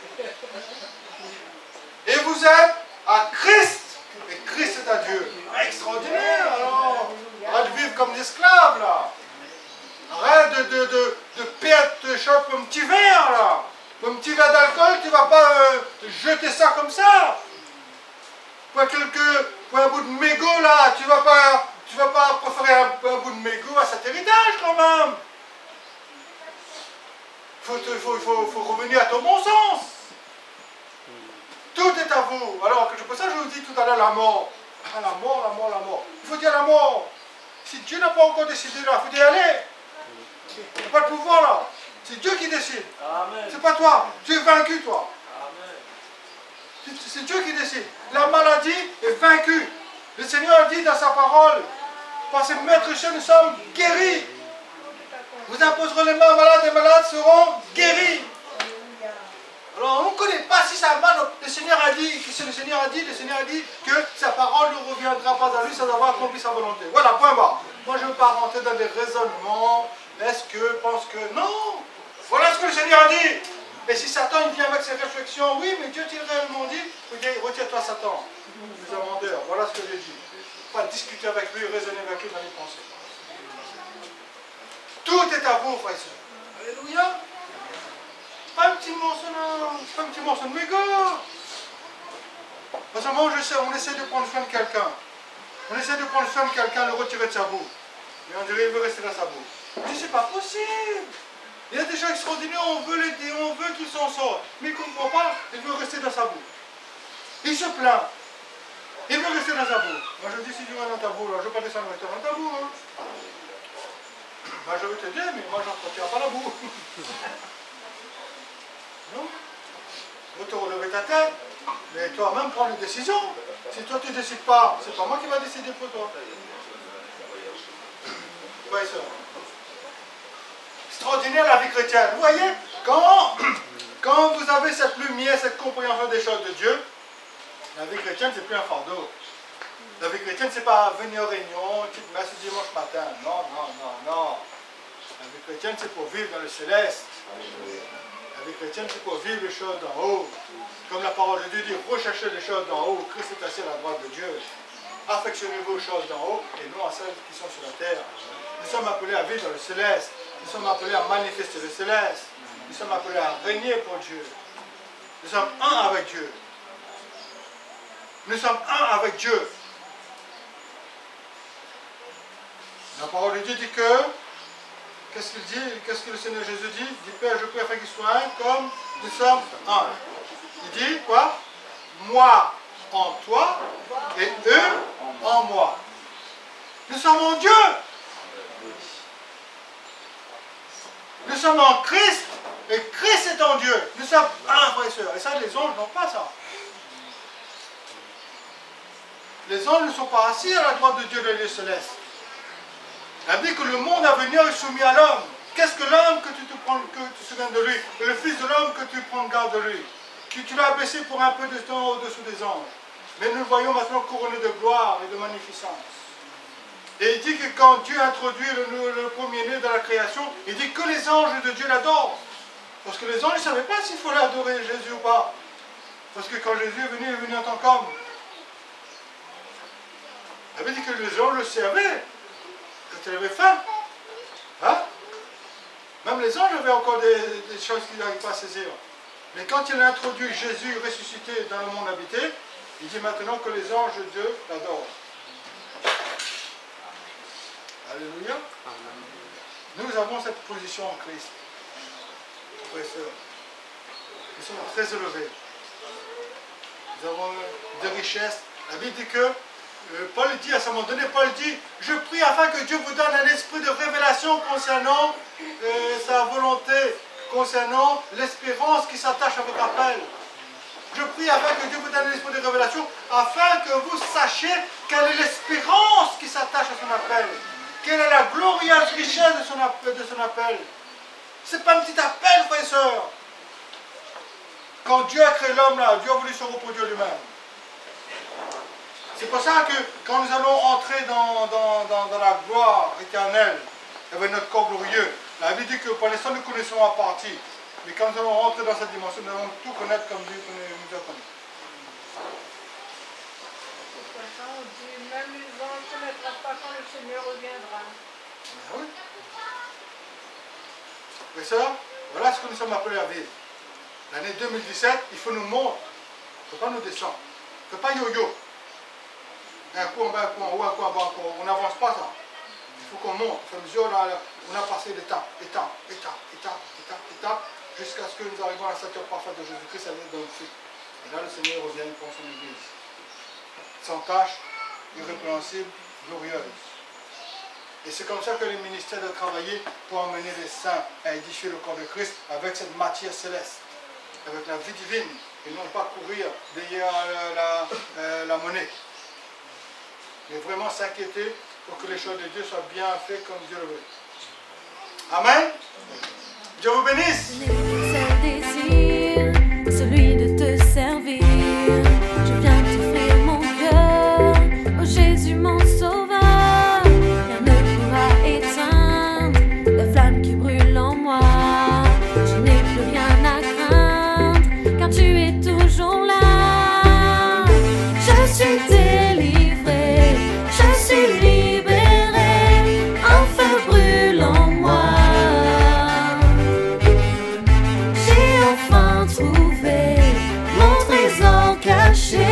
Et vous êtes à Christ. Et Christ est à Dieu. Extraordinaire alors. Arrête de vivre comme des esclaves là. Arrête de perdre tes choses pour un petit verre là. Pour un petit verre d'alcool, tu ne vas pas jeter ça comme ça. Pour un bout de mégot là, tu vas pas préférer un bout de mégot à cet héritage quand même. Il faut revenir à ton bon sens. Tout est à vous. Alors, c'est pour ça que je vous dis tout à l'heure la mort. Ah, la mort, la mort, la mort. Il faut dire la mort. Si Dieu n'a pas encore décidé là, il faut y aller. Il n'y a pas de pouvoir là. C'est Dieu qui décide. C'est pas toi. Tu es vaincu, toi. C'est Dieu qui décide. La maladie est vaincue. Le Seigneur a dit dans sa parole, par ses maîtres chers, nous sommes guéris. Vous imposerez les mains malades, et malades seront guéris. Alors on ne connaît pas si ça va, le Seigneur a dit, le Seigneur a dit que sa parole ne reviendra pas à lui sans avoir accompli sa volonté. Voilà, point barre. Moi, je ne veux pas rentrer dans des raisonnements. Est-ce que, pense que... Non. Voilà ce que le Seigneur a dit. Et si Satan il vient avec ses réflexions, oui, mais Dieu t'a réellement dit, retire-toi Satan, les amendeurs. Voilà ce que j'ai dit. Pas discuter avec lui, raisonner avec lui dans les pensées. Tout est à vous, frères et sœurs. Alléluia. Pas un petit morceau, non. C'est pas un petit morceau de mégot. Parce que moi, on essaie de prendre soin de quelqu'un. On essaie de prendre soin de quelqu'un, le retirer de sa boue. Et on dirait qu'il veut rester dans sa boue. Je dis, c'est pas possible. Il y a des gens extraordinaires, on veut l'aider, on veut qu'ils s'en sortent. Mais il ne comprend pas, il veut rester dans sa boue. Il se plaint. Il veut rester dans sa boue. Moi je dis, si tu vas dans ta boue, là, je ne veux pas descendre avec toi dans ta boue. Hein. Moi je veux t'aider, mais moi je n'entretiens pas la boue. Non. Il faut te relever ta tête, mais toi-même prends une décision. Si toi tu ne décides pas, c'est pas moi qui va décider pour toi. Ouais, ça. Extraordinaire la vie chrétienne. Vous voyez, quand vous avez cette lumière, cette compréhension des choses de Dieu, la vie chrétienne, c'est plus un fardeau. La vie chrétienne, c'est pas venir aux réunions, petite messe dimanche matin. Non, non, non, non. La vie chrétienne, c'est pour vivre dans le céleste. La vie chrétienne, c'est pour vivre les choses d'en haut. Comme la parole de Dieu dit, recherchez les choses d'en haut. Christ est assis à la droite de Dieu. Affectionnez-vous aux choses d'en haut et non à celles qui sont sur la terre. Nous sommes appelés à vivre dans le céleste. Nous sommes appelés à manifester le céleste. Nous sommes appelés à régner pour Dieu. Nous sommes un avec Dieu. Nous sommes un avec Dieu. La parole de Dieu dit que, qu'est-ce qu'il dit? Qu'est-ce que le Seigneur Jésus dit? Il dit, Père, je prie afin qu'ils soient un comme nous sommes un. Il dit quoi? Moi en toi et eux en moi. Nous sommes en Dieu. Nous sommes en Christ et Christ est en Dieu. Nous sommes un, frère et soeur. Et ça, les anges n'ont pas ça. Les anges ne sont pas assis à la droite de Dieu dans les lieux célestes. Il dit que le monde à venir est soumis à l'homme. Qu'est-ce que l'homme que tu te souviens de lui? Et le fils de l'homme que tu prends garde de lui. Tu l'as abaissé pour un peu de temps au-dessous des anges. Mais nous le voyons maintenant couronné de gloire et de magnificence. Et il dit que quand Dieu introduit le premier-né dans la création, il dit que les anges de Dieu l'adorent. Parce que les anges ne savaient pas s'il fallait adorer Jésus ou pas. Parce que quand Jésus est venu en tant qu'homme. Il avait dit que les anges le servaient. Quand il avait faim. Hein? Même les anges avaient encore des choses qu'ils n'arrivent pas à saisir. Mais quand il a introduit Jésus ressuscité dans le monde habité, il dit maintenant que les anges de Dieu l'adorent. Alléluia. Nous avons cette position en Christ. Frères et sœurs. Nous sommes très élevés. Nous avons des richesses. La Bible dit que, Paul dit à ce moment donné, Paul dit, je prie afin que Dieu vous donne un esprit de révélation concernant sa volonté, concernant l'espérance qui s'attache à votre appel. Je prie afin que Dieu vous donne un esprit de révélation, afin que vous sachiez quelle est l'espérance qui s'attache à son appel. Quelle est la glorieuse richesse de son appel. Ce n'est pas un petit appel, frères et sœurs. Quand Dieu a créé l'homme, là, Dieu a voulu se reproduire lui-même. C'est pour ça que quand nous allons entrer dans la gloire éternelle, avec notre corps glorieux, la Bible dit que pour l'instant nous connaissons en partie. Mais quand nous allons rentrer dans cette dimension, nous allons tout connaître comme Dieu nous a connu. On dit, même les anges ne connaîtront pas quand le Seigneur reviendra. Oui. Et ça, voilà ce que nous sommes appelés à vivre. L'année 2017, il faut nous monter. Il ne faut pas nous descendre. Il ne faut pas yo-yo. Un coup en bas, un coup en haut, un coup en bas, on n'avance pas ça. Il faut qu'on monte. Au fur et à mesure, on a passé d'étape, jusqu'à ce que nous arrivions à la stature parfaite de Jésus-Christ, à l'aide d'un fils. Et là, le Seigneur revient pour son Église. Sans tâche, irrépréhensible, glorieuse. Et c'est comme ça que le ministère doit travailler pour emmener les saints à édifier le corps de Christ avec cette matière céleste, avec la vie divine, et non pas courir derrière la monnaie. Mais vraiment s'inquiéter pour que les choses de Dieu soient bien faites comme Dieu le veut. Amen. Dieu vous bénisse. Ce n'est qu'un seul désir, celui de te servir. caché.